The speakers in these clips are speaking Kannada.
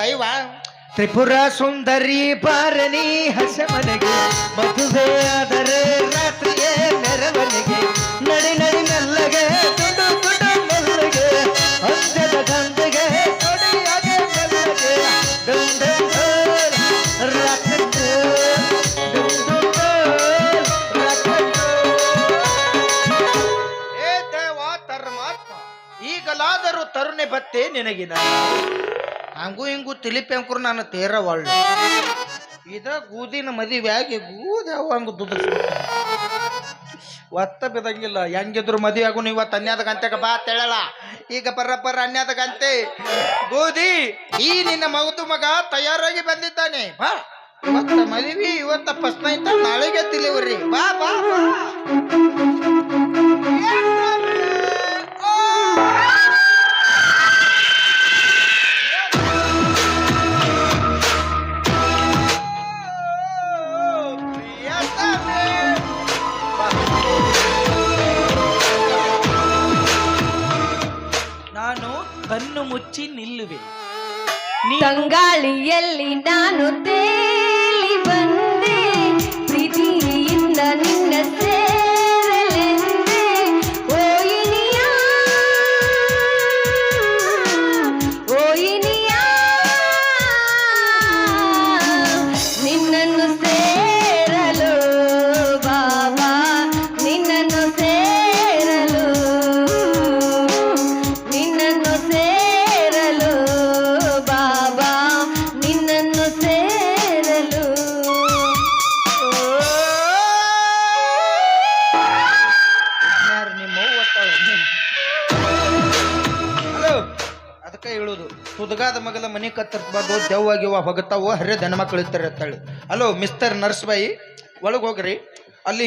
ದೈವ ತ್ರಿಪುರ ಸುಂದರಿ ಪಾರಣಿ ಹಸ ಮನೆಗೆ ಮದುವೆಯಾದರೆ ರಾತ್ರಿಯೇ ಮೆರವಣಿಗೆ ನಡಿ ನಡಿ ಮೆಲ್ಲಗೆ ದುಡ್ಡು ದುಡ್ಡು ಮೆಲ್ಲಗೆ ಅಂತ್ಯದ ಗಂಧೆಗೆ ಕೊಡಿಯಾಗೆ ಮೆಲ್ಲಗೆ ಡುಂ ಡುಂ ಡೋಲ್, ರಾಕೆಟ್ ಡೋಲ್, ಡುಂ ಡುಂ ಡೋಲ್, ರಾಕೆಟ್ ಡೋಲ್. ಏ ದೇವ ಪರಮಾತ್ಮ, ಈಗಲಾದರೂ ತರುಣೆ ಬತ್ತೆ ನಿನಗಿನ ಹಂಗೂ ಹಿಂಗೂ ತಿಲಿಪೆಂಕರು ನಾನು ತೇರ ಒಳ್ಳೆ ಇದ ಗೂದಿನ ಮದುವೆಯಾಗಿ ಗೂದಿ ಅವ ಹಂಗ ದುಡಿಸ್ಬಿಟ್ಟ ಒತ್ತ ಬಿದಂಗಿಲ್ಲ ಹೆಂಗಿದ್ರು ಮದುವೆ ಆಗು ನೀವು ಇವತ್ತು ಅನ್ಯಾದ ಗಂಟೆಗೆ ಬಾ ತೆಳಳ ಈಗ ಬರಬ್ಬರ ಅನ್ಯಾದ ಗಂಟೆ ಗೋಧಿ ಈ ನಿನ್ನ ಮಗದು ಮಗ ತಯಾರಾಗಿ ಬಂದಿದ್ದಾನೆ ಬಾ ಇವತ್ತ ಮದುವೆ ಇವತ್ತ ಪ್ರಶ್ನೆ ಐತ ನಾಳೆಗೆ ತಿಳಿವರಿ ಬಾ ಬಾ ಬಾ ನಾನು ಕಣ್ಣು ಮುಚ್ಚಿ ನಿಲ್ಲುವೆ ತಂಗಾಳಿಯಲ್ಲಿ ನಾನು ತೇಲಿ ಬಂದೆ ಪ್ರೀತಿಯಿಂದ ನಿನ್ನ ಸೇರಲೆಂದೆ ಓಯಿನಿಯ ಓಯಿನಿಯ ನಿನ್ನನ್ನು ಸೇರಲು ಬಾಬಾ ನಿನ್ನನ್ನು ಸೇರಲು ನಿನ್ನನ್ನು ಸೇರಲು ಬಾಬಾ ನಿನ್ನನ್ನು ಸೇರಲು ಯಾರು ನಿಮ್ಮ ಹಲೋ ಅದಕ್ಕೆ ಹೇಳುದು ತುದಗಾದ ಮಗಲ ಮನೆ ಕತ್ತರಿಸಬಾರ್ದು ದೆವ್ವಾಗಿವ ಹೊಗತಾವು ಹರಿದ ಹೆಣ್ಮಕ್ಳು ಇರ್ತಾರೆ ಅಂತೇಳಿ ಹಲೋ ಮಿಸ್ಟರ್ ನರ್ಸ್ ಬಾಯಿ ಒಳಗೆ ಹೋಗ್ರಿ ಅಲ್ಲಿ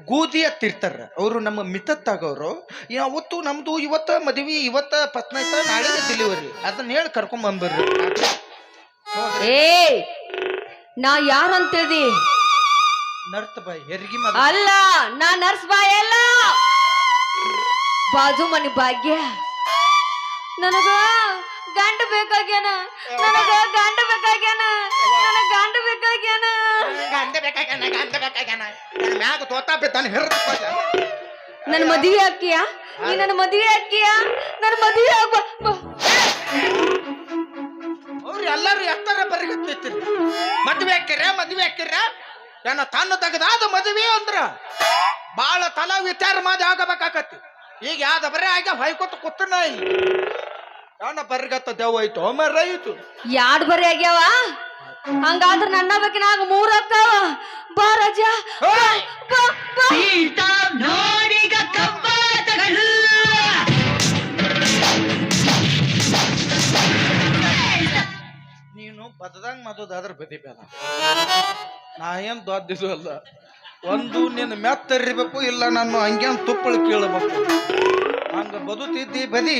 ಗೂದಿ ಹತ್ತಿರ್ತಾರ ಅವರು ನಮ್ಮ ಮಿತತ್ತಾಗವ್ರು ಅವತ್ತು ನಮ್ದು ಇವತ್ತ ಮದುವೆ ಇವತ್ತ ಪತ್ನಾಯ್ತ ನಾಳೆ ಡೆಲಿವರಿ ಅದನ್ನ ಹೇಳಿ ಕರ್ಕೊಂಡ್ ಬಂದ್ಬರ್ರಿ ಏ ನಾ ಯಾರಂತೇಳಿ ನರ್ತ್ ಬಾಯಿ ಹೆರಿಗೆ ಅಲ್ಲ ನಾ ನರ್ಸ್ ಬಾಯ್ ಅಲ್ಲ ಬಾಜು ಮನಿ ಭಾಗ್ಯ ನನಗ ಗಂಡ ಬೇಕಾಗ್ಯಾನ ನನಗ ಗಂಡ ಬೇಕಾಗ್ಯಾನ ನನಗ ಗಂಡ ಬೇಕಾಗ್ಯಾನ ಮ್ಯಾಗ ತೋತಾ ಬಿದ್ದಾನೆ ನನ್ನ ಮದುವೆ ಹಾಕಿಯ ನೀ ನನ್ನ ಮದುವೆ ಹಾಕಿಯ ನನ್ನ ಮದುವೆ ಅವ್ರು ಎಲ್ಲಾರು ಎತ್ತರ ಬರಿಗತ್ತಿರ್ತೀರಿ ಮದ್ವೆ ಹಾಕಿರ ಏನ ತನ್ನ ತೆಗದಾದ ಮದುವೆ ಅಂದ್ರ ಬಾಳ ತಲಾ ವಿಚಾರ ಮಾಡಿ ಆಗಬೇಕಾಕತಿ ಈಗ ಯಾವ್ದ ಬರೀ ಆಗ ಹೊಯ್ಕೊತ ಕೂತನ ಇಲ್ಲಿ ಯಾವನ ಬರಿಗತ್ತ ದೆವ್ವ ಐತು ಮರ ಐತು ಯಾಡ್ ಬರಿ ಆಗ್ಯಾವ ಹಂಗಾದ್ರ ನನ್ನ ಬೇಕಿನಾಗ 3 ಆಗ್ತಾವ ಬಾ ರಜ ನೀನು ಬದದಂಗ್ ಮದುದಾದ್ರ ಬದಿಬೇಡ ನಾ ಏನ್ ದೊಡ್ಡದು ಅಲ್ಲ ಒಂದು ನಿನ್ನ ಮೆತ್ತರಿಬೇಕು ಇಲ್ಲ ನಾನು ಹಂಗೇನ್ ತುಪ್ಪಳು ಕೇಳಬೇಕು ಹಂಗ ಬದುತಿದ್ದಿ ಬದಿ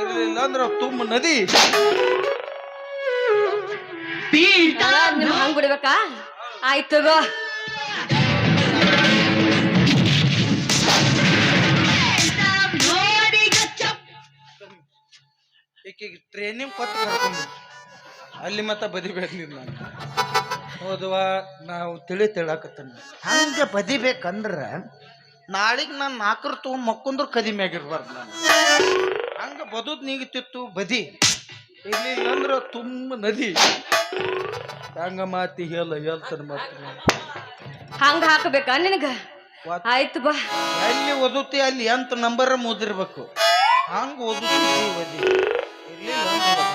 ಇರ್ಲಿಲ್ಲ ಅಂದ್ರ ತುಂಬ ನದಿ ಹಂಗ್ ಬಿಡ್ಬೇಕಾ ಆಯ್ತು ಗೋ ಈಕಿಗೆ ಟ್ರೈನಿಂಗ್ ಕೊಟ್ಟು ಕರ್ಕೊಂಡು ಅಲ್ಲಿ ಮತ್ತ ಬದಿಬೇಕು ನೀನು ನಾನು ಹೌದವಾ ನಾವು ತಿಳಾಕತ್ತಾನ ಹಂಗೆ ಬದಿಬೇಕಂದ್ರ ನಾಳಿಗೆ ನಾನು 4 ತಗೊಂಡ್ ಮಕ್ಕೊಂದ್ರ ಕದಿಮೆ ಆಗಿರ್ಬಾರ್ದು ನಾನು ಹಂಗ ಬದುದ್ ನೀಗುತ್ತಿತ್ತು ಬದಿ ಇರ್ಲಿಲ್ಲ ಅಂದ್ರ ತುಂಬ ನದಿ ಹಂಗ ಮಾತಿ ಹೇಳ್ತಾನ ಮಾತ್ರ ಹಂಗ ಹಾಕಬೇಕಾ ನಿನಗ ಆಯ್ತು ಬಾ ಎಲ್ಲಿ ಓದುತ್ತಿ ಅಲ್ಲಿ ಎಂತ ನಂಬರ್ ಮುದಿರ್ಬೇಕು ಹಂಗ ಓದುತ್ತಿ ಓದಿ ಇರ್ಲಿಲ್ಲ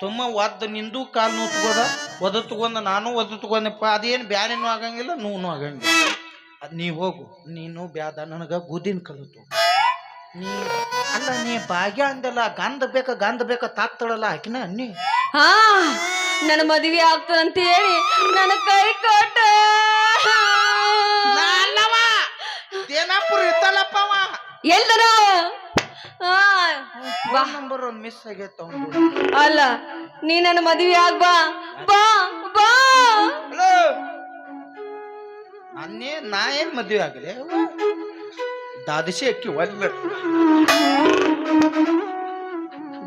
ತುಂಬ ಒದ್ದು ನಿಂದು ಕಾಲು ನೋವು ತಗೋದ ಒದ ತಗೊಂಡ ನಾನು ಒದ್ದು ತಗೊಂಡಪ್ಪ ಅದೇನು ಬ್ಯಾನೇನು ಆಗಂಗಿಲ್ಲ ನೋವು ಆಗಂಗಿಲ್ಲ ಅದು ನೀ ಹೋಗು ನೀನು ಬ್ಯಾದ ನನಗ ಗುದ್ದಿನ ಕಲಿತು ನೀ ಅಲ್ಲ ನೀ ಭಾಗ್ಯ ಅಂದಲ್ಲ ಗಂಧ ಬೇಕ ತಾಕ್ತಾಳಲ್ಲ ಆಕಿನ ಅನ್ನಿ ಹಾ ನನ್ನ ಮದುವೆ ಆಗ್ತದಂತ ಹೇಳಿ ನನ್ನ ಕೈ ಕೊಟ್ಟ ದೇನಾಪುರ ಇತ್ತಲ್ಲಪ್ಪವ ಎಲ್ಲರ ನಂಬರ್ ಒಂದು ಮಿಸ್ ಆಗೈತ ಅಲ್ಲ ನೀ ನನ್ನ ಮದುವೆ ಆಗ್ಬಾ ಬಾ ಬಾ ಹಲೋ ನಾ ಏನ್ ಮದುವೆ ಆಗಲಿ ದಾದಿಸಿ ಅಕ್ಕಿ ಒಲ್ಲ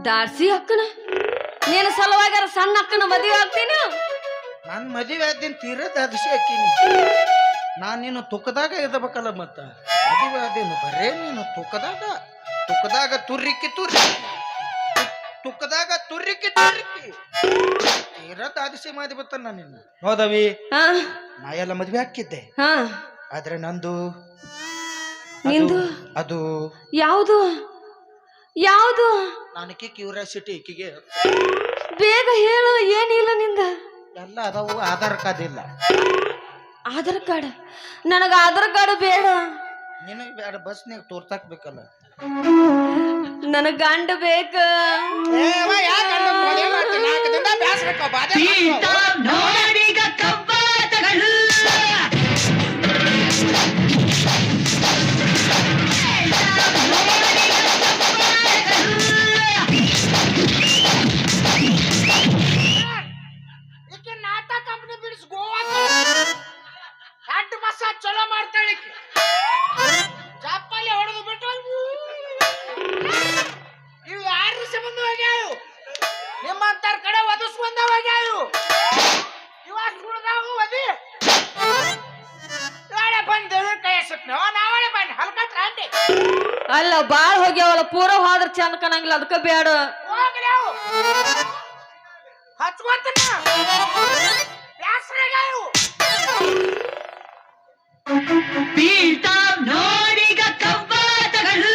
ದಾರ್ಸಿ ಅಕ್ಕನ ನಿನ್ನ ಸಲುವಾಗಿ ಸಣ್ಣ ಅಕ್ಕನ ಮದುವೆ ಆಗ್ತೀನಿ. ನಾನು ಮದುವೆ ಆದಿನ ತೀರದ ಅದಿಶೆ ಹಾಕಿನಿ. ನಾನು ನೀನು ತುಕ್ಕದಾಗ ಇರ್ಬೇಕಲ್ಲ ಮತ್ತ ಮದುವೆ ಆದೇನು ಬರೇ ನೀನು ತುಕ್ಕದಾಗ ತುರ್ರಿಕ್ಕಿ ತುಕ್ಕದಾಗ ತುರ್ರಿಕ್ಕಿ ತೀರದ ಅದಿಶೆ ಮಾಡಿ ಬತ್ತ ನಾನು ನಿನ್ನ ಹೋದವಿ. ನಾ ಎಲ್ಲ ಮದ್ವೆ ಹಾಕಿದ್ದೆ, ಆದ್ರೆ ನಂದು ನಿಂದು ಅದು ಯಾವುದು ಯಾವುದು? ನಾನು ಕ್ಯೂರಿಯಾಸಿಟಿ ಈಕಿಗೆ ಬೇಗ ಹೇಳು. ಏನಿಲ್ಲ ನಿಂದ? ಎಲ್ಲ ಅದಾವು, ಆಧಾರ್ ಕಾರ್ಡ್ ಇಲ್ಲ. ಆಧಾರ್ ಕಾರ್ಡ್? ನನಗ ಆಧಾರ್ ಕಾರ್ಡ್ ಬೇಡ. ನಿನಗೆ ಬೇಡ, ಬಸ್ನಾಗ ತೋರ್ಸಾಕ್ಬೇಕಲ್ಲ. ನನಗ ಗಂಡ ಬೇಕ. ಚಲೋ ಮಾಡ್ತಾಳೆ ಚಾಪಲ್ಲಿ ಹೊಡೆದು ಬಿಟ್ಟು ಇವು ಯಾರು ಸಂಬಂಧ ಹೋಗ್ಯಾವು ನಿಮ್ಮಂತರ ಕಡೆ ಒದಸ್ಕೊಂಡ ಹೋಗ್ಯಾವು ಇವ ಸುಳ್ದಾವು ಒದಿ ನಾಳೆ ಬಂದು ಕೈ ಸುತ್ತ ನಾವಳೆ ಬಂದು ಹಲ್ಕಟ್ರ ಅಂಡಿ ಅಲ್ಲ ಬಾಳ್ ಹೋಗ್ಯಾವಲ್ಲ, ಪೂರ ಹೋದ್ರ ಚಂದ ಕಾಣಂಗಿಲ್ಲ, ಅದಕ್ಕ ಬೇಡ. ಹೋಗ್ಯಾವು ಹಚ್ಕೋತನ ಬ್ಯಾಸ್ರಾಗ್ಯಾವು ನೋಡಿಗ ಕವ್ವಾತಗಳು.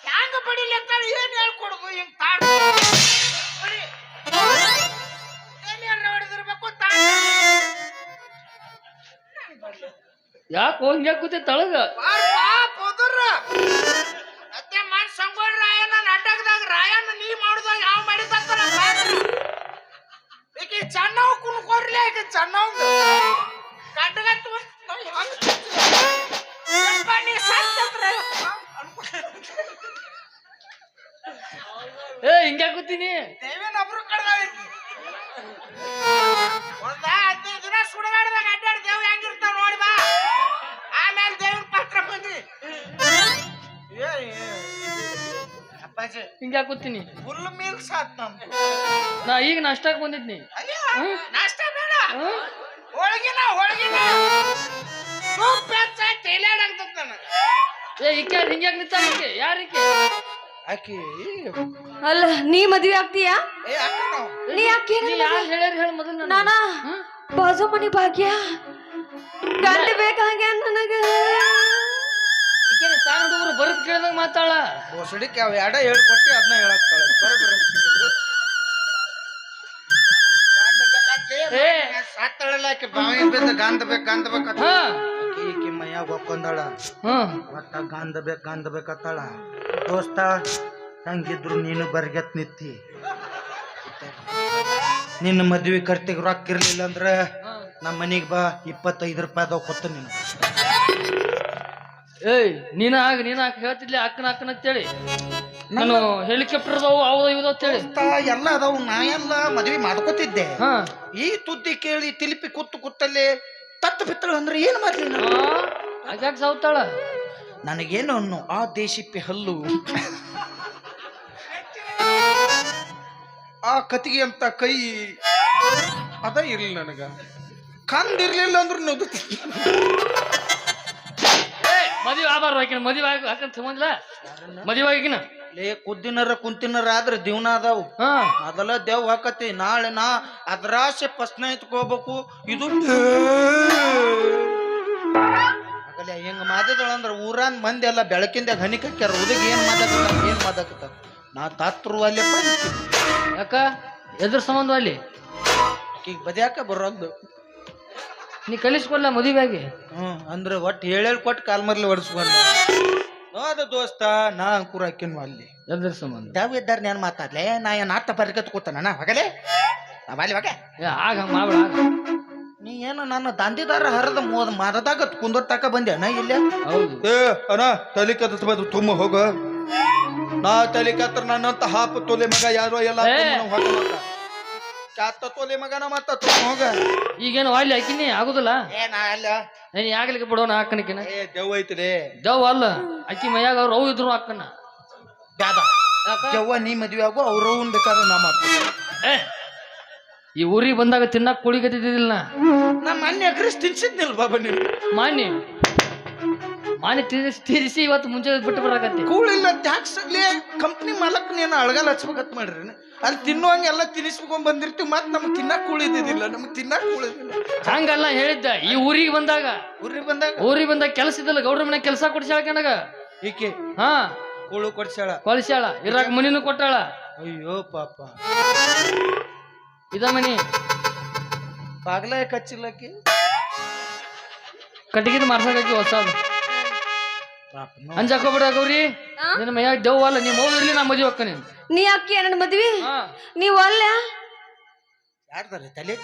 ಹ್ಯಾಂಗ ಬಡಿಲಿಕ್ಕ ಏನ್ ಹೇಳ್ಕೊಡುದು? ಹಿಂಗ್ ತಾಡ ಹೊಡೆದಿರ್ಬೇಕು. ಯಾಕೆ ಹೋಗಿ ಕೂತಿ ತಳಗ ಮತ್ತೆ ಮನ್ ಸಂಗೋಳ ರಾಯಣ್ಣ ನಾಟಕದಾಗ ರಾಯಣ್ಣ ನೀ ಮಾಡುದಾಗ ಯಾವ ಮಾಡಿದಾರ ಈಕಿ ಚೆನ್ನಾವ್ ಕುಣ್ಕೊಡ್ಲಿ. ಈಕಿ ಚೆನ್ನಾವ್ ಕಡ್ಗತ್ತು ಹಿಂಗ್ಯಾ ಕೂತೀನಿ. ದೇವೇನ್ ಒಬ್ರು ಕಡ್ದಾವ ಒಂದ 15 ದಿನ ಸುಡಗಾಡ್ದಾಗ ಅಡ್ಡಾಡಿ ದೇವ್ ಹೆಂಗಿರ್ತಾವ ನೋಡಿ ಬಾ. ಆಮೇಲೆ ದೇವ್ರ ಪಾತ್ರ ಬಂದ್ರಿ ಅಪ್ಪಾಜಿ ಹಿಂಗ್ಯಾ ಕೂತೀನಿ. ಫುಲ್ ಮೀಲ್ ಸಾತ್ ನಮ್ದು. ನಾ ಈಗ ನಾಷ್ಟಾಕ್ ಬಂದಿದ್ನಿ. ನಾಷ್ಟ ಬೇಡ, ಹೋಳಿಗೆನ ಸೂಪ್ ಹೆಚ್ಚ ತೇಲಾಡಂತದ ನನಗೆ. ಈಕೆ ಹಿಂಗ್ಯಾಕ್ ನಿಂತ ಯಾರಿಕೆ? ಆಕಿ ಅಲ್ಲ ನೀ ಮದ್ವೆ ಆಗ್ತೀಯಾ? ನೀ ಯಾಕೆ ಯಾರು ಹೇಳ್ಯಾರ ಹೇಳ ಮೊದಲು? ನಾನ ಬಾಜು ಮನಿ ಭಾಗ್ಯ ಗಂಡ ಬೇಕಾಗ್ಯ ನನಗ. ಈಕೆ ಸಾನ ಹುಡುಗರು ಬರದ್ ಕೇಳ್ದಂಗ ಮಾತಾಳ. ಬೋಸಡಿಕೆ ಅವ ಎಡ ಹೇಳ್ಕೊಟ್ಟಿ ಅದನ್ನ ಹೇಳಕ್ತಾಳ. ಸಾತ್ತಳಲ್ಲ ಆಕೆ ಬಾವಿ ಬಿದ್ದ ಗಂಧ ಬೇಕಂತ ಈಕಿ ಮೈಯಾಗ ಒಪ್ಕೊಂಡಾಳ. ಒಟ್ಟ ಗಂಧ ಬೇಕತ್ತಾಳ. ದೋಸ್ತ ಹಂಗಿದ್ರು ನೀನು ಬರ್ಗೆತ್ ನಿತ್ತಿ. ನಿನ್ನ ಮದ್ವಿ ಖರ್ಚಿಗೆ ರೊಕ್ಕ ಇರ್ಲಿಲ್ಲ ಅಂದ್ರ ನಮ್ಮ ಮನಿಗೆ ಬಾ, 25 ರೂಪಾಯಿ ಅದಾವ ಕೊತ್ತ ನೀನು. ನೀನ ಹೇಳ್ತಿದ್ಲಿ ಅಕ್ಕನ ಅಂತೇಳಿ. ನಾನು ಹೆಲಿಕಾಪ್ಟರ್ ಅದಾವು ಅವು ಇವು ಅಂತೇಳಿ ಎಲ್ಲ ಅದಾವು. ನಾ ಎಲ್ಲ ಮದ್ವಿ ಮಾಡ್ಕೋತಿದ್ದೆ. ಈ ತುದ್ದಿ ಕೇಳಿ ತಿಲಿಪಿ ಕೂತಲ್ಲಿ ತತ್ತು ಬಿತ್ತಳು ಅಂದ್ರೆ ಏನ್ ಮಾಡ್ಲಿ? ಯಾಕೆ ಸಾವ್ತಾಳ? ನನಗೇನು ಅನ್ನು ಆ ದೇಶಿಪ್ಪಿ ಹಲ್ಲು, ಆ ಕತಿಗೆ ಅಂತ ಕೈ ಅದ ಇರ್ಲಿಲ್ಲ ನನಗ. ಕಂದಿರ್ಲಿಲ್ಲ ಅಂದ್ರು ನೋದು ಮದುವೆ ಆಬಾರ್ದು ಆಕಿನ. ಮದುವೆ ಹಾಕಂತ ಸಂಬಂಧಿಲ್ಲ. ಮದುವೆ ಆಗಿನ ಲೇ ಕುದ್ದಿನರ ಕುಂತಿನರ ಆದ್ರೆ ದಿವ್ನ ಅದಾವು. ಅದೆಲ್ಲ ದೇವ್ ಹಾಕತಿ. ನಾಳೆ ನಾ ಅದ್ರಾಸೆ ಪ್ರಶ್ನ ಎತ್ಕೋಬೇಕು. ಇದು ಹೆಂಗ ಮಾದಿದಳಂದ್ರ ಊರಾನ್ ಮಂದಿ ಎಲ್ಲ ಬೆಳಕಿಂದ ಹನಿ ಕಕ್ಕ್ಯಾರ. ಉದಗ ಏನ್ ಮಾದಾಕತ್ತ ನಾ ತಾತ್ರು ಅಲ್ಲೇ ಯಾಕ ಎದ್ರ ಸಂಬಂಧ ಅಲ್ಲಿ ಈಗ ಬದ್ಯಾಕ ಬರೋದು ನೀ ಕಲಿಸ್ಕೊಡ್ಲ ಮದುವೆಯಾಗಿ. ಅಂದ್ರೆ ಒಟ್ಟು ಹೇಳೇಳ್ ಕೊಟ್ಟು ಕಾಲ್ಮರ್ಲಿ ಹೊಡ್ಸ್ಕೊಂಡ ನೋದ ದೋಸ್ತ. ನಾ ಅಂಕುರ ಹಾಕಿನ ಅಲ್ಲಿ ಎದ್ರ ಸಂಬಂಧ ದೇವ್ ಇದ್ದಾರ ನಾನು ಮಾತಾಡ್ಲೆ. ನಾ ಏನ್ ಆತ ಪರಿಕತ್ ಕೂತಾನ ಹೊಗಲೆ ಅಲ್ಲಿ ಹೊಗೆ ಆಗ ಮಾಡ್ಬೇಡ. ನೀ ಏನು ನನ್ನ ದಂದಿದಾರ ಹರದ ಮರದಾಗ ಕುಂದರ್ ತಕ ಬಂದೆ ನಾ ಇಲ್ಲ. ಹೌದು ಅಣ್ಣ ತಲೆ ಕತ್ತ ತುಂಬ ಹೋಗ. ನಾ ತಲೆ ಕತ್ರ ನನ್ನಂತ ಹಾಪ ತೊಲೆ ಮಗ ಯಾರೋ ಎಲ್ಲ ಕ್ಯಾತ ತೊಲೆ ಮಗನ ಮತ್ತ ತುಂಬ ಹೋಗ. ಈಗೇನು ಅಲ್ಲಿ ಹಾಕಿನಿ ಆಗುದಿಲ್ಲ. ಏನ ಅಲ್ಲ ನೀನ್ ಯಾಗಲಿಕ್ಕೆ ಬಿಡೋಣ ಹಾಕನಕಿನ ಏ ದೆವ್ವ ಐತಿಲೇ ದವ್ ಅಲ್ಲ ಅಕ್ಕಿ ಮೈಯಾಗ ಅವ್ರು ಅವು ಇದ್ರು ಹಾಕನ ಬ್ಯಾದ ದೆವ್ವ ನೀ ಮದ್ವೆ ಆಗು ಅವ್ರವ್ನ್ ಬೇಕಾದ್ರೆ ನಾ ಮಾಡ್ತೀನಿ ಏ ಈ ಊರಿಗೆ ಬಂದಾಗ ತಿನ್ನಕ್ ಕುಳಿಗತ್ತಿದ್ದಿಲ್ಲ ನಾ ಮೊನ್ನೆ ಅಗ್ರೆಸ್ ತಿನ್ಸಿದ್ನಿಲ್ ಬಾಬಾ ನೀನು ಮಾನಿ ತೀರಿಸಿ ಇವತ್ತು ಮುಂಚೆ ಬಿಟ್ಟು ಬರಕತ್ತಿ ಕೂಳಿಲ್ಲ ಟ್ಯಾಕ್ಸ್ ಅಲ್ಲಿ ಕಂಪ್ನಿ ಮಾಲಕ್ ನೀನು ಅಳಗಲ್ ಹಚ್ಬೇಕತ್ ಮಾಡ್ರಿ ಅಲ್ಲಿ ತಿನ್ನುವಂಗೆಲ್ಲ ತಿನ್ನಿಸ್ಕೊಂಡ್ ಬಂದಿರ್ತೀವಿ ಮತ್ ನಮ್ಗೆ ತಿನ್ನಕ್ ಕೂಳಿದ್ದಿಲ್ಲ ನಮ್ಗೆ ತಿನ್ನಕ್ ಕೂಳಿದಿಲ್ಲ ಹಂಗಲ್ಲ ಹೇಳಿದ್ದ ಈ ಊರಿಗೆ ಬಂದಾಗ ಊರಿಗೆ ಬಂದಾಗ ಕೆಲಸ ಇದ್ದಲ್ಲ ಗೌಡ್ರ ಮನೆ ಕೆಲಸ ಕೊಡ್ಸ್ಯಾಳ ಕಣಗ ಈಕೆ ಹಾ ಕೂಳು ಕೊಡ್ಸ್ಯಾಳ ಕೊಲ್ಸ್ಯಾಳ ಇರಾಕ್ ಮನಿನೂ ಕೊಟ್ಟಾಳ ಅಯ್ಯೋ ಪಾಪ ಇದ ಮನಿ ಬಾಗ್ಲ ಕಚ್ಚಿಲ್ಲಕಿ ಕಟ್ಟಿಗಿದ ಮಾರ್ಸಕಿ ಹೊಸದು ಅಂಜಾಕೋಬಿಡ ಗೌರಿ ನಿನ್ನ ಮೈಯಾಗ ದೆವ್ವ ಅಲ್ಲ ನೀ ಮೌ ಇರ್ಲಿ ನಾ ಮದುವೆ ಹೋಗ್ಕ ನೀನು ನೀ ಅಕ್ಕಿ ನನ್ನ ಮದ್ವಿ ನೀವು ಅಲ್ಲ ಯಾರ್ದಾರೆ ತಲೆ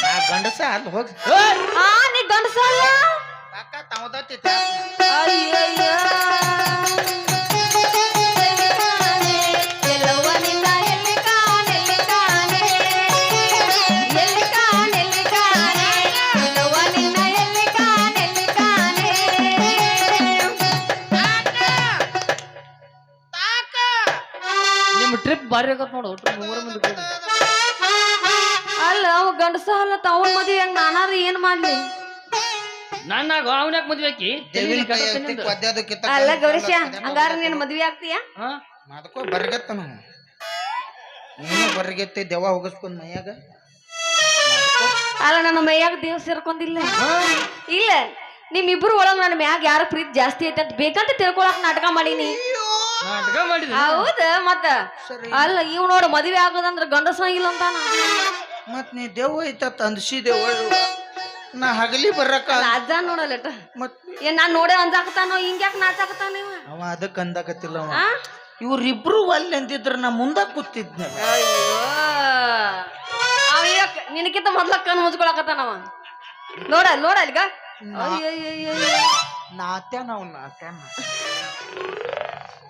ನಾ ಗಂಡಸ ಅಲ್ಲಿ ಹೋಗಿ ನೀ ಗಂಡಸ ಅಲ್ಲ ಕಾಕ ತಾವದತ್ತಿ ಅಯ್ಯಯ್ಯೋ ಎಲ್ಲವ್ವ ನಿನ್ನ ಎಲ್ಲಿ ಕಾಣೆ ಎಲ್ಲವ್ವ ನಿನ್ನ ಎಲ್ಲಿ ಕಾಣೆ ನಿಮ್ಮ ಟ್ರಿಪ್ ಬಾರಿ ಆಗತ್ ನೋಡು ಒಟ್ಟು 3 ಮಂದಿ ಕೂಡಿ. ಅಲ್ಲ ಅವ ಗಂಡಸ ಅಲ್ಲ ಅವನ್ ಮದ್ವಿ ಹೆಂಗ್ ನಾನಾರು ಏನ್ ಮಾಡ್ಲಿ ನಾನಾಗ ಅವನ್ಯಾಕ ಮದ್ವೆ ಆಕಿ ಅಲ್ಲ ಗೌರೀಶ ಹಂಗಾರ ನೀನ್ ಮದ್ವಿ ಆಗ್ತೀಯ ಅದಕ್ಕೋ ಬರ್ಗತ್ತ ನಾವು ನೀನು ಬರ್ಗೆತ್ತಿ ದೆವ್ವ ಹೋಗಿಸ್ಕೊಂಡ್ ಮೈಯಾಗ ಅಲ್ಲ ನನ್ನ ಮೈಯಾಗ ದೇವ್ ಸೇರ್ಕೊಂಡಿಲ್ಲ ಇಲ್ಲ ನಿಮ್ಮಿಬ್ರು ಒಳಗ್ ನನ್ನ ಮ್ಯಾಗ ಯಾರ ಪ್ರೀತಿ ಜಾಸ್ತಿ ಐತೆ ಅಂತ ಬೇಕಂತ ತಿಳ್ಕೊಳಕ್ ನಾಟಕ ಮಾಡೀನಿ ನಾಟಕ ಮಾಡಿದ ಹೌದ ಮತ್ತ ಅಲ್ಲ ಇವ್ ನೋಡು ಮದ್ವೆ ಆಗೋದಂದ್ರ ಗಂಡಸ ಇಲ್ಲ ಅಂತಾನ ಮತ್ ನೀ ದೆವ್ವ ಐತತ್ ಅಂದ್ಸಿ ದೆವ್ವ ನಾ ಹಗಲಿ ಬರಕ ಅಜ್ಜ ನೋಡಲ್ಲ ಮತ್ ಏನ್ ನಾನ್ ನೋಡೇ ಅಂಜಾಕತಾನೋ ಹಿಂಗ್ಯಾಕ್ ನಾಚಾಕತಾನ ನೀವ ಅವ ಅದಕ್ಕೆ ಅಂದಾಕತ್ತಿಲ್ಲ ಅವ ಇವ್ರಿಬ್ರು ಅಲ್ಲಿ ಅಂದಿದ್ರ ನಾ ಮುಂದ ಕೂತಿದ್ನಲ್ಲ ಅಯ್ಯೋ ಅವ ನಿನಕಿಂತ ಮೊದ್ಲ ಕಣ್ ಮುಚ್ಕೊಳಕತ್ತಾನವ ನೋಡ ಈಗ ನಾತ್ಯಾನ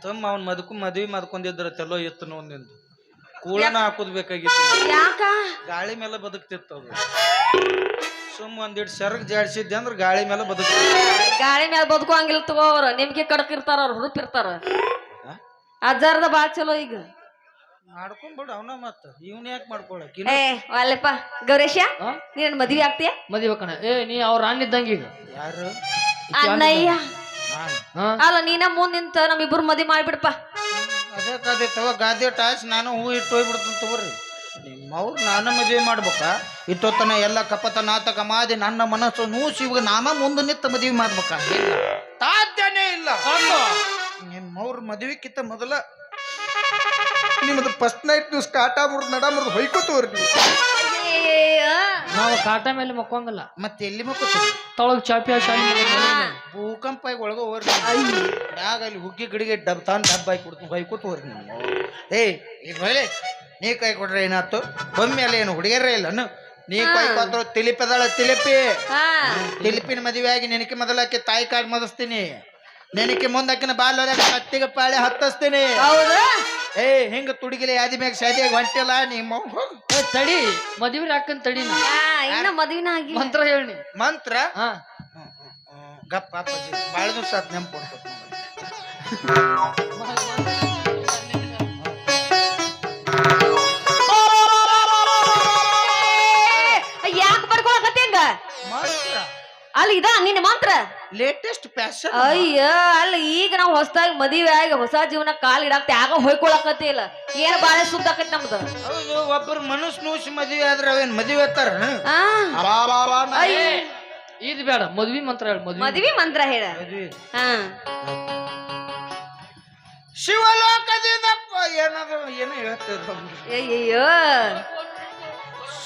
ತಮ್ಮ ಅವ್ನ ಮದ್ವಿ ಮಾಡ್ಕೊಂಡಿದ್ರ ತೆಲೋ ಇತ್ತು ನೋಂದಿಂದು ಕೂಳನ ಹಾಕೋದ್ ಬೇಕಾಗಿತ್ತು ಯಾಕ ಗಾಳಿ ಮೇಲೆ ಬದುಕ್ತಿತ್ತು ಅದು ಸುಮ್ ಒಂದಿಟ್ಟು ಸೆರಗ್ ಜಾಡ್ಸಿದ್ದೆ ಅಂದ್ರ ಗಾಳಿ ಮೇಲೆ ಬದುಕ್ತಿ ಗಾಳಿ ಮೇಲೆ ಬದುಕುವಂಗಿಲ್ಲ ತಗೋ ಅವ್ರ ನಿಮ್ಗೆ ಕಡಕಿರ್ತಾರ ಅವ್ರ ಹುಡುಪಿರ್ತಾರ ಅಜ್ಜಾರದ ಬಾಳ್ ಚಲೋ ಈಗ ಮಾಡ್ಕೊಂಡ್ಬಿಡು ಅವನ ಮತ್ತ ಇವ್ನ ಯಾಕೆ ಮಾಡ್ಕೊಳಕ್ ಏ ಅಲ್ಲಪ್ಪ ಗೌರೇಶ ನೀನ್ ಮದ್ವಿ ಆಗ್ತೀಯ ಮದ್ವೆ ಕಣ ಏ ನೀ ಅವ್ರ ಅಣ್ಣಿದ್ದಂಗ ಈಗ ಯಾರು ಅಣ್ಣಯ್ಯ ಅಲ್ಲ ನೀನ ಮುಂದ್ ನಿಂತ ನಮ್ಮಿಬ್ರು ಮದ್ವಿ ಮಾಡ್ಬಿಡಪ್ಪ ಅದೇ ತವ ಗಾದೆ ಟಾಸ್ ನಾನು ಹೂ ಇಟ್ಟು ಹೋಗ್ಬಿಡ್ತೀನಿ ತಗೋರಿ ನಿಮ್ಮವ್ರು ನಾನು ಮದುವೆ ಮಾಡ್ಬೇಕಾ ಇಟ್ಟೊತ್ತನ ಎಲ್ಲ ಕಪತ ನಾಟಕ ಮಾಡಿ ನನ್ನ ಮನಸ್ಸು ನೂಸಿವಾಗ ನಾನ ಮುಂದೆ ನಿಂತ ಮದುವೆ ಮಾಡ್ಬೇಕಾ ಇಲ್ಲ ಸಾಧ್ಯನೇ ಇಲ್ಲ ನಿಮ್ಮವ್ರ ಮದುವೆಕ್ಕಿಂತ ಮೊದಲ ನಿಮ್ಮದು ಫಸ್ಟ್ ನೈಟ್ ನೀವು ಸ್ಟಾರ್ಟ್ ಆಗ್ಬಿಡ್ದು ನಡ ಮುರಿದು ಹೊಯ್ಕೋತವ್ರಿ ನೀವು ನಾವು ಕಾಟ ಮೇಲೆ ಮಕ್ಕೊಂಗಲ್ಲ ಮತ್ತೆ ಎಲ್ಲಿ ಮಕ್ಕೋತೀವಿ ತೊಳಗ್ ಚಾಪಿ ಭೂಕಂಪ ಒಳಗ ಹೋಗ್ರಿ ಮ್ಯಾಗ ಅಲ್ಲಿ ಹುಗ್ಗಿ ಗಿಡಿಗೆ ಡಬ್ ಹಾಕಿ ಕೊಡ್ತೀನಿ ಹೊಯ್ಕೋತ ಹೋಗ್ರಿ ನೀವು ಏಯ್ ಈಗ ಹೊಯ್ಲೆ ನೀ ಕೈ ಕೊಡ್ರೆ ಏನಾಯ್ತು ಬೊಮ್ಮೆ ಅಲ್ಲ ಏನು ಹುಡುಗಿಯರೇ ಇಲ್ಲ ನೀ ಕೈ ಕೊಟ್ರು ತಿಲಿಪದಾಳ ತಿಲಿಪಿನ ಮದುವೆ ಆಗಿ ನೆನಕಿ ಮೊದಲಾಕಿ ತಾಯಿ ಕಾಡ್ ಮದಸ್ತೀನಿ ನೆನಕಿ ಮುಂದಾಕಿನ ಬಾಲ್ಯ ಕತ್ತಿಗೆ ಪಾಳೆ ಹತ್ತಿಸ್ತೀನಿ ಏ ಹಿಂಗ ತುಡುಗಿಲೆ ಯಾದಿ ಮ್ಯಾಗ ಶಾದಿಯಾಗಿ ಹೊಂಟಿಲ್ಲ ನಿಮ್ಮ ತಡಿ ಮದುವೆ ಹಾಕನ್ ತಡಿ ಇನ್ನ ಮದುವಿನ ಆಗಿ ಮಂತ್ರ ಹೇಳಿ ಮಂತ್ರ ಗಪ್ಪ ಅಪ್ಪಾಜಿ ಬಾಳ ದಿವಸ ಆತ್ ನೆನಪು ಯಾಕೆ ಬಡ್ಕೊಳಕತ್ತಿ ಹಂಗ ಅಲ್ಲ ಇದ ನಿನ್ನ ಮಂತ್ರ ಲೇಟೆಸ್ಟ್ ಫ್ಯಾಷನ್ ಅಯ್ಯ ಅಲ್ಲ ಈಗ ನಾವು ಹೊಸದಾಗಿ ಮದುವೆ ಆಗಿ ಹೊಸ ಜೀವನ ಕಾಲ್ ಇಡಾಕ್ತಿ ಆಗ ಹೊಯ್ಕೊಳಕತ್ತಿ ಇಲ್ಲ ಏನ್ ಬಾಳೆ ಸುದ್ದ ಆಕೈತಿ ನಮ್ದು ಹೌದು ಒಬ್ಬರು ಮನಸ್ ನೂಸಿ ಮದುವೆ ಆದ್ರೆ ಅವೇನ್ ಮದುವೆ ಆತಾರ ಇದು ಬೇಡ ಮದ್ವಿ ಮಂತ್ರ ಹೇಳ ಮದ್ವಿ ಮಂತ್ರ ಹೇಳ ಶಿವಲೋಕದಿಂದ ಏನಾದ್ರು ಏನೋ ಹೇಳ್ತಾರೆ ಅಯ್ಯಯ್ಯೋ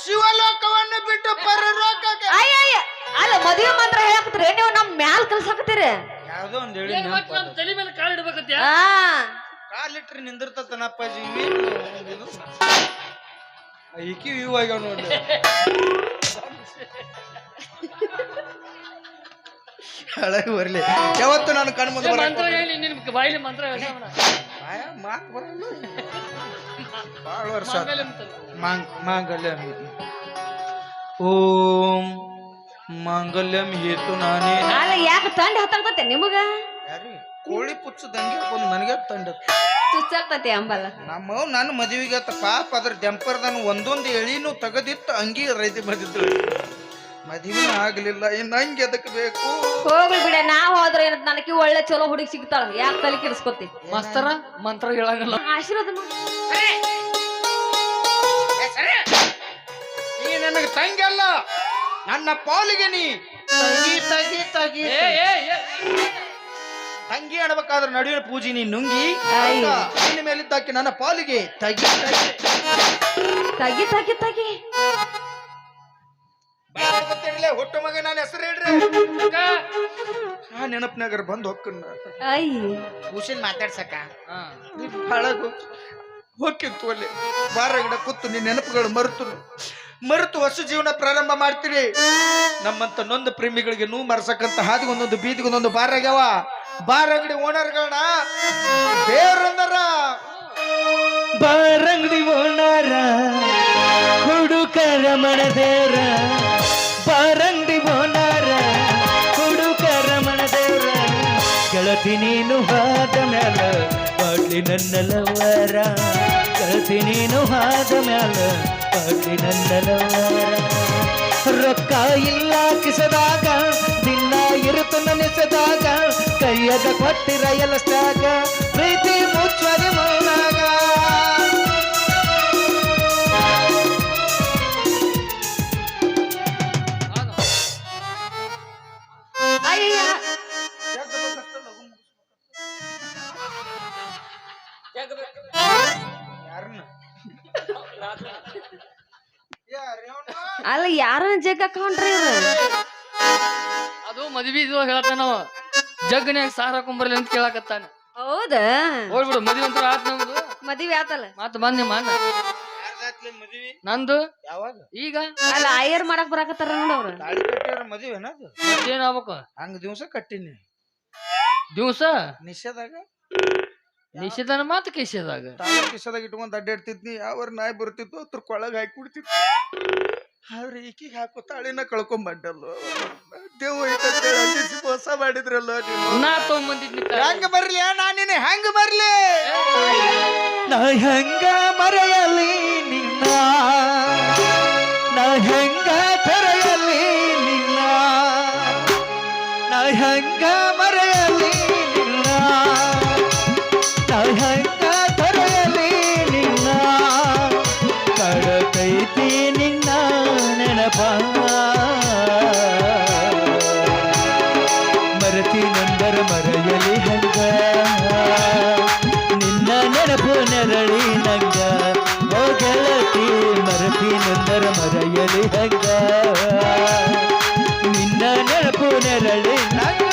ಶಿವಲೋಕವನ್ನು ಬಿಟ್ಟು ಪರಲೋಕಕ್ಕೆ ಅಲ್ಲ ಮದುವೆ ಮಂತ್ರ ಹೇಳಕತ್ರಿ ನೀವು ನಮ್ ಮ್ಯಾಲ್ ಕಲ್ಸಾಕತ್ತೀರಿ ಯಾವ್ದೋ ಒಂದ್ ಹೇಳಿ ತಲೆ ಮೇಲೆ ಕಾಲ್ ಇಡ್ಬೇಕತ್ಯ ಕಾಲಿಟ್ರಿ ನಿಂದಿರ್ತತನಪ್ಪಾಜಿ ಈಕಿ ವ್ಯೂ ಆಗ್ಯಾವ ನೋಡಿ ಹಳಗೆ ಬರ್ಲಿ ಯಾವತ್ತು ನಾನು ಕಣ್ ಮುಂದೆ ಮಂತ್ರ ಹೇಳಿ ನಿನ್ ಬಾಯಿಲಿ ಮಂತ್ರ ಮಾತು ಬರಲ್ಲ ಬಾಳ ವರ್ಷ ಮಾಂಗಲ್ಯ ಓಂ ಮಾಂಗಲ್ಯಂ ಹೇತು ನಾನೇ. ಅಲ್ಲ ಯಾಕೆ ತಂಡ ಹತ್ತಾಗ್ತತೆ ನಿಮಗ ಯಾರಿ ಕೋಳಿ ಪುಚ್ಚದಂಗೆ ಬಂದು ನನಗೆ ತಂಡ ಚುಚ್ಚಾಗ್ತತೆ ಅಂಬಲ್ಲ ನನ್ನ ಮದುವೆಗೆ ಪಾಪ ಅದ್ರ ಜಂಪರ್ದನ್ನು ಒಂದೊಂದು ಎಳಿನೂ ತೆಗೆದಿತ್ತು ಅಂಗಿ ರೈತಿ ಬಂದಿದ್ರು. ಮದುವೆ ಆಗ್ಲಿಲ್ಲ ಇನ್ನು ಹಂಗೆ ಎದಕ್ ಬೇಕು? ಹೋಗ್ಲಿ ಬಿಡ ನಾವ್ ಹೋದ್ರೆ ಏನಂತ ನನಗೆ ಒಳ್ಳೆ ಚಲೋ ಹುಡುಗಿ ಸಿಗ್ತಾಳ ಯಾಕೆ ತಲೆ ಕೆಡಿಸ್ಕೊತಿ ಮಾಸ್ತರ ಮಂತ್ರ ಹೇಳಂಗಿಲ್ಲ. ಆಶೀರ್ವಾದ ಮಾಡು. ನೀ ನನಗೆ ತಂಗಿ ಅಲ್ಲ, ನನ್ನ ಪಾಲಿಗೆ ನೀ ತಂಗಿ ತಗಿ ತಗಿ ಏ ಏ ಏ. ತಂಗಿ ಆಡ್ಬೇಕಾದ್ರೆ ನಡುವಿನ ಪೂಜೆ ನೀ ನುಂಗಿ ಅಯ್ಯ. ನಿನ್ನ ಮೇಲಿದ್ದಾಕಿ ನನ್ನ ಪಾಲಿಗೆ ತಗಿ ತಗಿ ತಗಿ ತಗಿ ತಗಿ ಹುಟ್ಟು ಮಗ ನಾನು ಹೆಸರು ಹೇಳ್ರಿ ಆ ನೆನಪಿನಾಗರ ಬಂದು ಹೊಕ್ಕನ್ನ ಅಯ್ಯ ಹುಷನ್ ಮಾತಾಡ್ಸಕ ಹಾ. ಹಾಳಾಗು ಹೋಗಿತ್ತು ಅಲ್ಲಿ ಬಾರಗಡ ಕೂತು ನಿನ್ನ ನೆನಪುಗಳು ಮರೆತು ಹೊಸ ಜೀವನ ಪ್ರಾರಂಭ ಮಾಡ್ತೀರಿ. ನಮ್ಮಂತ ನೊಂದು ಪ್ರೇಮಿಗಳಿಗೆ ನೋವು ಮರ್ಸಕ್ಕಂತ ಹಾದಿಗೆ ಒಂದೊಂದು ಬೀದಿಗೆ ಒಂದೊಂದು ಬಾರ್ ಆಗ್ಯಾವ. ಬಾರ್ ಅಂಗಡಿ ಓನರ್ಗಳನ್ನ ದೇವ್ರಂದರ ಬಾರಂಗಡಿ ಓನಾರ ಹುಡುಕರ ಮಣದೇವ್ರ, ಬಾರಂಗಡಿ ಓನಾರ ಹುಡುಕರ ಮಣದೇವ್ರ, ಗೆಳತಿ ನೀನು ಹಾದ ಮ್ಯಾಲ ಪಾಟ್ಲಿ ನನ್ನ ಲವರ, ಗೆಳತಿ ನೀನು ಹಾದ ಮ್ಯಾಲ ಪಾಟ್ಲಿ ನನ್ನ ಲವರ. ರೊಕ್ಕ ಇಲ್ಲ ಕಿಸದಾಗ ದಿನ ಇರುತ್ತ ನೆನೆಸದಾಗ, ಕೈಯಾಗ ಕೊಟ್ಟಿರ ಎಲ್ಲಷ್ಟಾಗ ಪ್ರೀತಿ ಮುಚ್ಚದೆ ಮೌನಾಗ. ಅಯ್ಯ ಯಾರನ್ನ ಅಲ್ಲ ಯಾರನ್ನ ಜಗ್ ಹಾಕೊಂಡ್ರಿ ಇವ್ರು ಅದು ಮದ್ವಿ ಇದು ಹೇಳ್ತಾನವ ಜಗ್ನ್ಯಾಗ ಸಾರ್ ಹಾಕೊಂಬರ್ಲಿ ಅಂತ ಕೇಳಾಕತ್ತಾನ. ಹೌದಾ ಹೋಗ್ಬಿಡು ಮದ್ವಿ ಅಂತ ಆತ್ ನಮ್ದು. ಮದ್ವಿ ಆತಲ್ಲ ಮತ್ತ ಬಂದ್ ನಿಮ್ಮ ಅಣ್ಣ ಮದುವೆ ನಂದು ಯಾವಾಗ ಈಗ ಅಲ್ಲ ಆಯರ್ ಮಾಡಕ್ ಬರಾಕತ್ತಾರ ನೋಡ ಅವ್ರು ತಾಳಿ ಕಟ್ಟಿರ ಮದುವೆ ಏನದು ಏನ್ ಆಗ್ಬೇಕು ಹಂಗ ದಿವ್ಸ ಕಟ್ಟಿನಿ ದಿವ್ಸ ನಿಷೇಧಾಗ ನಿಷೇಧನ ಮಾತು ಕಿಸೆದಾಗ ತಾಳಿ ಕಿಸದಾಗ ಇಟ್ಕೊಂಡ್ ಅಡ್ಡಾಡ್ತಿದ್ನಿ ಯಾವ್ರ ನಾಯಿ ಬರ್ತಿತ್ತು ಅದ್ರ ಕೊಳಗ ಹಾಕಿ ಕುಡ್ತಿತ್ತು. ಆದ್ರೆ ಈಕಿಗೆ ಹಾಕೋ ತಾಳಿನ ಕಳ್ಕೊಂಬಂಡಲ್ವ ದೇವ್ ಐತಂತೇಳಿ ಅಂಜಿಸಿ ಮೋಸ ಮಾಡಿದ್ರಲ್ಲ ನೀವು. ನಾ ತಗೊಂಬಂದಿದ್ನಿ ಹೆಂಗ ಬರ್ಲಿ ನಾನಿನ ಹೆಂಗ ಬರ್ಲಿ ನಾ ಹೆಂಗ ಮರೆಯಲಿ ನಿನ್ನ, ನಾ ಹೆಂಗ ತೆರೆಯಲಿ ನಿನ್ನ, ನಾ ಹೆಂಗ ಮರೆಯಲಿ ನಿನ್ನ, ನಾ ಹೆಂಗ ತೆರೆಯಲಿ ನಿನ್ನ, ಕಡಕೈತಿ ನಿನ್ನ ನೆನಪ, ಮರತಿ ನಂದರ ಮರೆಯಲಿ ಹಂಗ, ನಿನ್ನ ನೆನಪು ನೆರಳಿ ನಂಗ, ಓ ಗೆಳತಿ ಮರತಿ ನಂದರ ಮರೆಯಲಿ ಹಂಗ, ನಿನ್ನ ನೆನಪು ನೆರಳಿ ನಂಗ.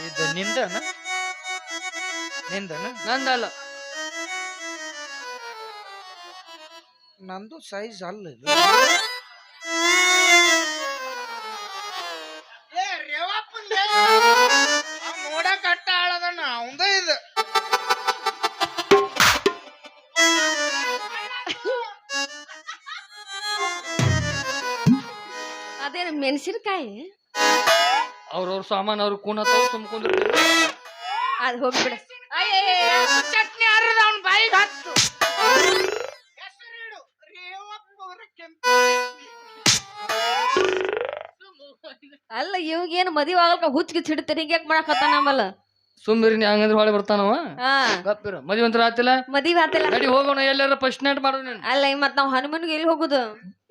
ಇದು ನಿಂದನ ನಿಂದನ ನಂದಲ್ಲ ನಂದು ಸೈಜ್ ಅಲ್ಲ ಇದು. ನೋಡಕ್ ಅಟ್ಟ ಆಳದಣ್ಣ ಅವಂದ ಇದು ಅದೇನು ಮೆಣಸಿನಕಾಯಿ ಅವ್ರವ್ರ ಸಾಮಾನು ಅವ್ರ ಕೂನತಾವ್ ತುಂಬ್ಕೊಂಡಿರ್ತೀವಿ. ಅದ್ ಹೋಗ್ಬಿಡ ಚಟ್ನಿ ಅರ್ದ ಅವ್ನ ಬಾಯಿಗೆ ಹತ್ತು ಹೆಸರಿಡು ರೇವಪ್ಪ ಅವರ ಕೆಂಪು ಅಲ್ಲ ಇವಾಗೇನು ಮದುವೆ ಆಗಲ್ಕ ಹುಚ್ಚಿಗೆ ಹಿಡಿತಾರೆ ಹಿಂಗೆ ಯಾಕೆ ಮಾಡಕತ್ತಾನ ನಮ್ಮಲ್ಲ ಸುಮ್ಮಿರಿ ನೀ ಹಂಗಂದ್ರೆ ಹೊಳೆ ಬರ್ತಾನವ. ಹಾ ಗಪ್ಪಿರ ಮದ್ವಿ ಅಂತ ಆತಿಲ್ಲ ಮದುವೆ ಆತಲ್ಲ ನಡಿ ಹೋಗೋಣ ಎಲ್ಲಾರ ಫಸ್ಟ್ ನೈಟ್ ಮಾಡೋಣ. ಅಲ್ಲ ಮತ್ ನಾವ್ ಹನುಮನ್ಗೆ ಎಲ್ಲಿ ಹೋಗುದು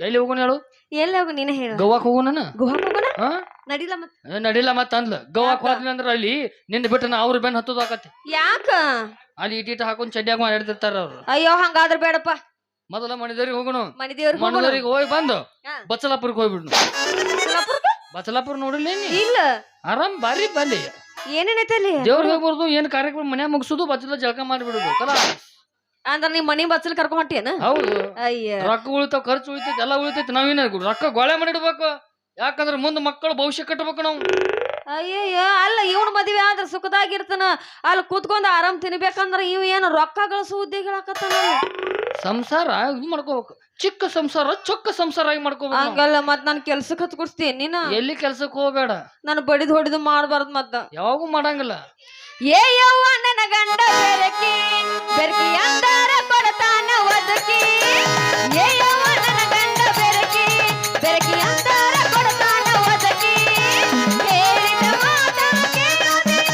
ಎಲ್ಲಿ ಹೋಗೋಣ ಹೇಳು? ಎಲ್ಲಿ ಹೋಗು ನೀನೇ ಹೇಳು ಗೋವಾಕ್ ಹೋಗೋಣ. ಗುಹಾಕ್ ಹೋಗೋಣ ಹಾ ನಡಿಲ್ಲ ಮತ್ ನಡಿಲ್ಲ ಮತ್ತ ಅಂದ್ಲ. ಗೋವಾಕ್ ಹೋದ್ವಿ ಅಂದ್ರ ಅಲ್ಲಿ ನಿನ್ನ ಬಿಟ್ಟು ನಾ ಅವ್ರ ಬೆನ್ ಹತ್ತದ ಆಕತಿ. ಯಾಕ ಅಲ್ಲಿ ಇಟ್ಟಿಟ ಹಾಕೊಂಡ್ ಚಡ್ಡಿಯಾಗ ಮಾಡಿರ್ತಾರ ಅವ್ರು. ಅಯ್ಯೋ ಹಂಗಾದ್ರ ಬೇಡಪ್ಪ ಮೊದಲ ಮಣಿದವ್ರಿಗೆ ಹೋಗೋಣ. ಮನಿ ದೇವ್ರಿಗೆ ಹೋಗೋಣ ಮಣಿದವ್ರಿಗೆ ಹೋಗಿ ಬಂದು ಹಾ. ಬಚ್ಚಲಾಪುರಕ್ಕೆ ಹೋಗ್ಬಿಡ್ನು. ಸೊಲ್ಲಾಪುರಕ್ಕ? ಬಚ್ಚಲಾಪುರ ನೋಡಿಲ್ಲ ನೀ? ಇಲ್ಲ ಆರಾಮ್ ಬಾರಿ ಬಲ್ಲಿ ಏನೇನೈತೆ ಅಲ್ಲಿ ದೇವ್ರಿಗೆ ಹೋಗ್ಬಾರ್ದು ಏನ್ ಕಾರ್ಯಕ್ರಮ ಮನ್ಯಾಗ ಮುಗಿಸೋದು ಬಚ್ಚಲ ಜಳಕ ಮಾಡಿಬಿಡುದು ಕಲ. ಅಂದ್ರ ನೀವ್ ಮನಿ ಬಚ್ಚಲ್ ಕರ್ಕೊಂಡ್ ಹೊಂಟಿಯೇನ ಹೌದು ಅಯ್ಯ ರೊಕ್ಕ ಉಳಿತಾವ ಖರ್ಚು ಉಳಿತೈತಿ ಎಲ್ಲ ಉಳಿತೈತಿ. ನಾವೇನ ರೊಕ್ಕ ಗೊಳೆ ಮಾಡಿಡ್ಬೇಕು. ಯಾಕಂದ್ರ ಮುಂದ್ ಮಕ್ಕಳು ಭವಿಷ್ಯ ಕಟ್ಟಬೇಕು ನಾವು. ಅಯ್ಯಯ್ಯ ಅಲ್ಲ ಇವನ್ ಮದ್ವೆ ಆದ್ರ ಸುಖದಾಗಿರ್ತಾನ ಅಲ್ಲಿ ಕೂತ್ಕೊಂಡ್ ಆರಾಮ್ ತಿನ್ಬೇಕಂದ್ರ ಇವ್ ಏನು ರೊಕ್ಕ ಗಳಿಸು ಉದ್ಯೋಗಗಳಾಕತ್ತಾನ ಸಂಸಾರ ಇದು ಮಾಡ್ಕೋಬೇಕು, ಚಿಕ್ಕ ಸಂಸಾರ ಚೊಕ್ಕ ಸಂಸಾರ ಆಗಿ ಮಾಡ್ಕೋಬೇಕು. ಹಂಗಲ್ಲ ಮತ್ ನಾನ್ ಕೆಲ್ಸಕ್ ಹಚ್ಕೊಡ್ತೀನಿ ನೀನ ಎಲ್ಲಿ ಕೆಲ್ಸಕ್ಕೆ ಹೋಗ್ಬೇಡ, ನಾನು ಬಡಿದ್ ಹೊಡಿದು ಮಾಡ್ಬಾರ್ದು ಮತ್ತ ಯಾವಾಗೂ ಮಾಡಂಗಿಲ್ಲ. ಏ ಯವ್ವ ನನ್ನ ಗಂಡ ಬೆರಕಿ ಬೆರಕಿ ಅಂದಾರ ಕೊಡತಾನ ಒದಕಿ. ಏ ಯವ್ವ ನನ್ನ ಗಂಡ ಬೆರಕಿ ಬೆರಕಿ ಅಂದಾರ ಕೊಡತಾನ ಒದಕಿ. ಹೇಳಿದ ಮಾತ ಕೇಳೋದಿಲ್ಲ,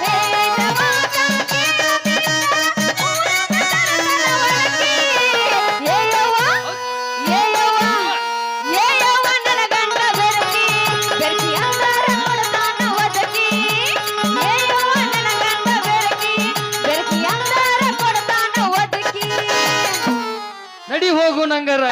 ಹೇಳಿದ ಮಾತ ಕೇಳೋದಿಲ್ಲ, ಒಡಕಿ. ಏ ಯವ್ವ ಏ ಯವ್ವ ಏ ಯವ್ವ ನನ್ನ ಗಂಡ ಬೆರಕಿ ಬೆರಕಿ ಅಂದಾರ ಕೊಡತಾನ ಒದಕಿ. ಏ ಯವ್ವ ನನ್ನ ಗಂಡ ಬೆರಕಿ ಬೆರಕಿ ಅಂದಾರ ಕೊಡತಾನ ಒದಕಿ. ನಡಿ ಹೋಗು ನಂಗರ.